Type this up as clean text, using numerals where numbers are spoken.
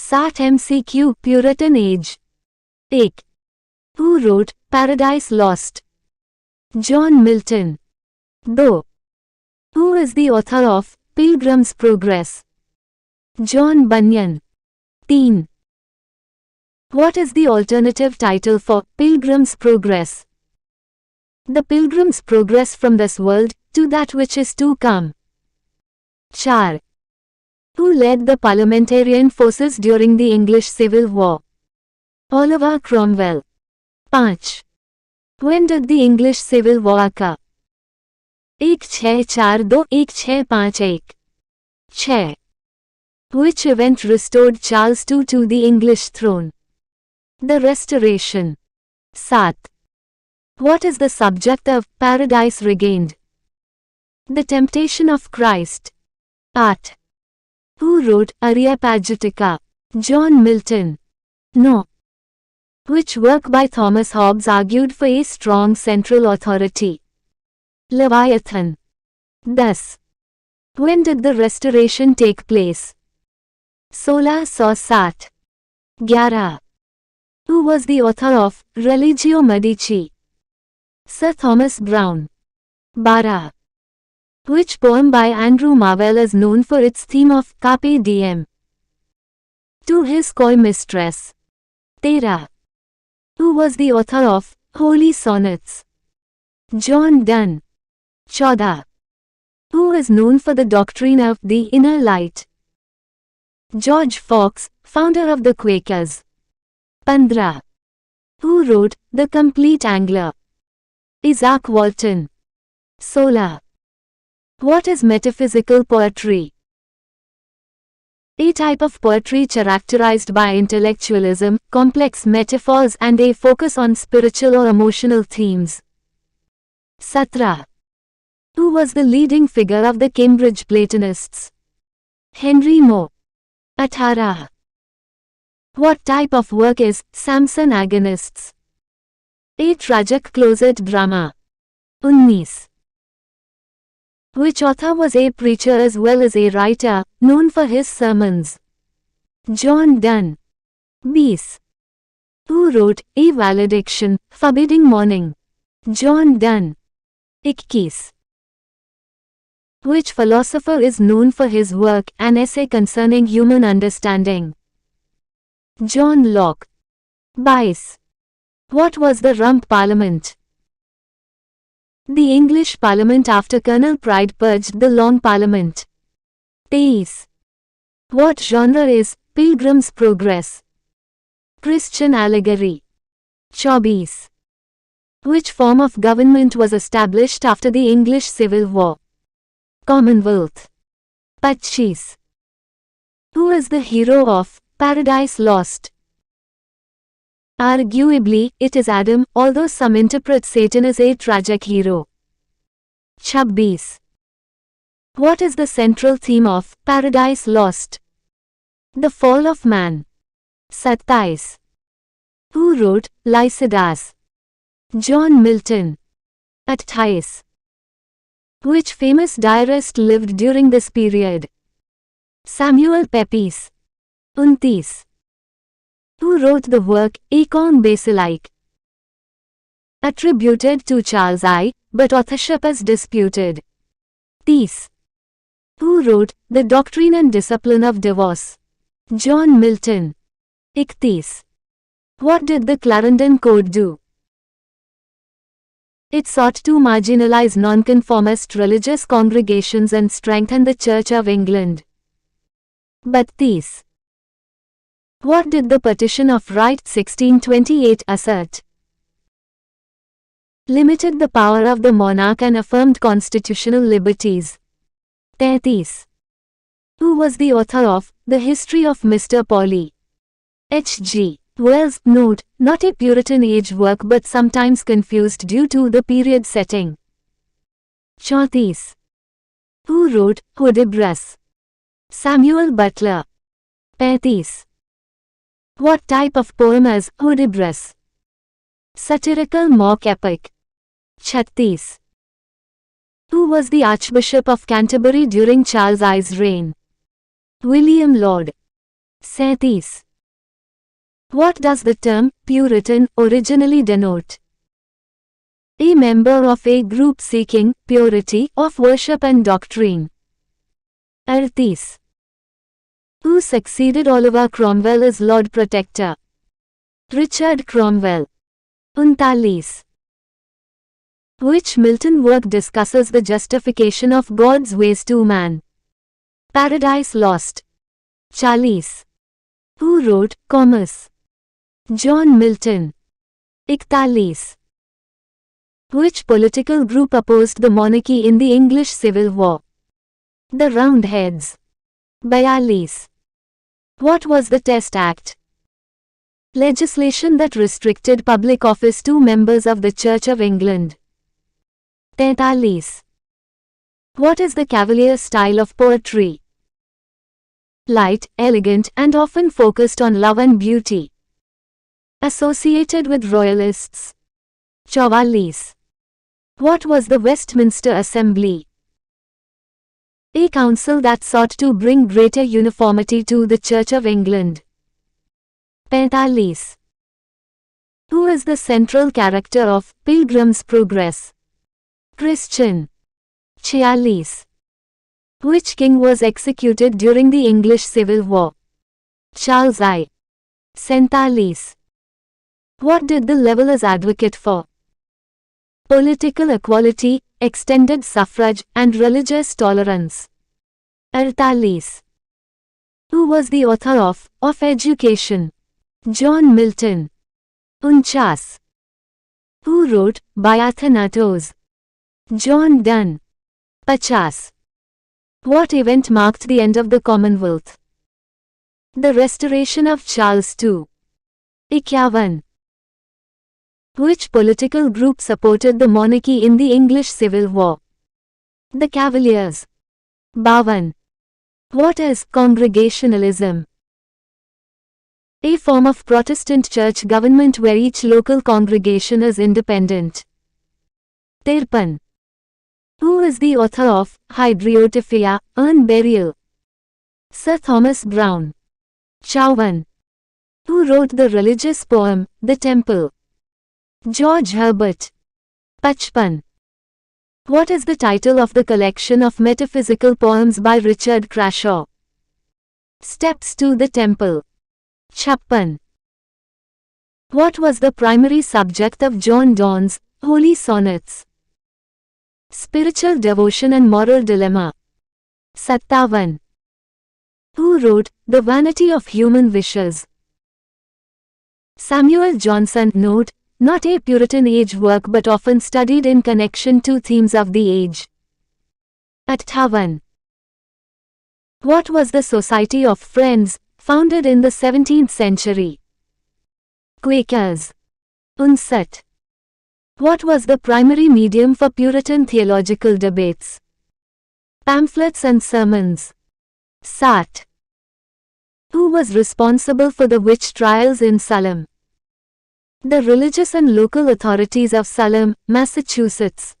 7 MCQ Puritan Age. 1. Who wrote Paradise Lost? John Milton. 2. Who is the author of Pilgrim's Progress? John Bunyan. 3. What is the alternative title for Pilgrim's Progress? The Pilgrim's Progress from this world to that which is to come. 4. Who led the parliamentarian forces during the English Civil War? Oliver Cromwell. 5. When did the English Civil War occur? 1642-1651. 6. Which event restored Charles II to the English throne? The Restoration. 7. What is the subject of Paradise Regained? The Temptation of Christ. 8. Who wrote Areopagitica? John Milton. 9. Which work by Thomas Hobbes argued for a strong central authority? Leviathan. 10. When did the Restoration take place? 1607. 11. Who was the author of Religio Medici? Sir Thomas Browne. 12. Which poem by Andrew Marvell is known for its theme of Carpe Diem? To His Coy Mistress. 13. Who was the author of Holy Sonnets? John Donne. 14. Who is known for the doctrine of the inner light? George Fox, founder of the Quakers. 15. Who wrote The Complete Angler? Isaac Walton. 16. What is metaphysical poetry? A type of poetry characterized by intellectualism, complex metaphors and a focus on spiritual or emotional themes. 17. Who was the leading figure of the Cambridge Platonists? Henry Moore. 18. What type of work is Samson Agonists? A tragic closet drama. 19. Which author was a preacher as well as a writer, known for his sermons? John Donne. 20. Who wrote A Valediction, Forbidding Mourning? John Donne. 21. Which philosopher is known for his work, An Essay Concerning Human Understanding? John Locke. 22. What was the Rump Parliament? The English Parliament after Colonel Pride purged the Long Parliament. 23. What genre is Pilgrim's Progress? Christian allegory. 24. Which form of government was established after the English Civil War? Commonwealth. 25. Who is the hero of Paradise Lost? Arguably, it is Adam, although some interpret Satan as a tragic hero. 26. What is the central theme of Paradise Lost? The fall of man. 27. Who wrote Lycidas? John Milton. 28. Which famous diarist lived during this period? Samuel Pepys. 29. Who wrote the work Acorn Basilic? Attributed to Charles I, but authorship is disputed. 30. Who wrote The Doctrine and Discipline of Divorce? John Milton. 31. What did the Clarendon Code do? It sought to marginalize nonconformist religious congregations and strengthen the Church of England. 32. What did the Petition of Right 1628 assert? Limited the power of the monarch and affirmed constitutional liberties. 33. Who was the author of The History of Mr. Polly? H.G. Wells. Note, not a Puritan Age work but sometimes confused due to the period setting. 34. Who wrote Hudibras? Samuel Butler. 35. What type of poem is Hudibras? Satirical mock epic. 36. Who was the Archbishop of Canterbury during Charles I's reign? William Laud. 37. What does the term Puritan originally denote? A member of a group seeking purity of worship and doctrine. 38. Who succeeded Oliver Cromwell as Lord Protector? Richard Cromwell. 39. Which Milton work discusses the justification of God's ways to man? Paradise Lost. 40. Who wrote Commerce? John Milton. 41. Which political group opposed the monarchy in the English Civil War? The Roundheads. 42. What was the Test Act? Legislation that restricted public office to members of the Church of England. 43. What is the Cavalier style of poetry? Light, elegant, and often focused on love and beauty. Associated with royalists. 44. What was the Westminster Assembly? A council that sought to bring greater uniformity to the Church of England. 45. Who is the central character of Pilgrim's Progress? Christian. 46. Which king was executed during the English Civil War? Charles I. 47. What did the Levellers advocate for? Political equality, extended suffrage, and religious tolerance. 48. Who was the author of Education? John Milton. 49. Who wrote Biathanatos? John Donne. 50. What event marked the end of the Commonwealth? The restoration of Charles II. 51. Which political group supported the monarchy in the English Civil War? The Cavaliers. 52. What is Congregationalism? A form of Protestant church government where each local congregation is independent. 53. Who is the author of Hydriotaphia, Urn Burial? Sir Thomas Browne. 54. Who wrote the religious poem, The Temple? George Herbert. 55. What is the title of the collection of metaphysical poems by Richard Crashaw? Steps to the Temple. 56. What was the primary subject of John Donne's Holy Sonnets? Spiritual devotion and moral dilemma. 57. Who wrote The Vanity of Human Wishes? Samuel Johnson. Note, not a Puritan Age work but often studied in connection to themes of the age. 58. What was the Society of Friends, founded in the 17th century? Quakers. 59. What was the primary medium for Puritan theological debates? Pamphlets and sermons. 60. Who was responsible for the witch trials in Salem? The religious and local authorities of Salem, Massachusetts.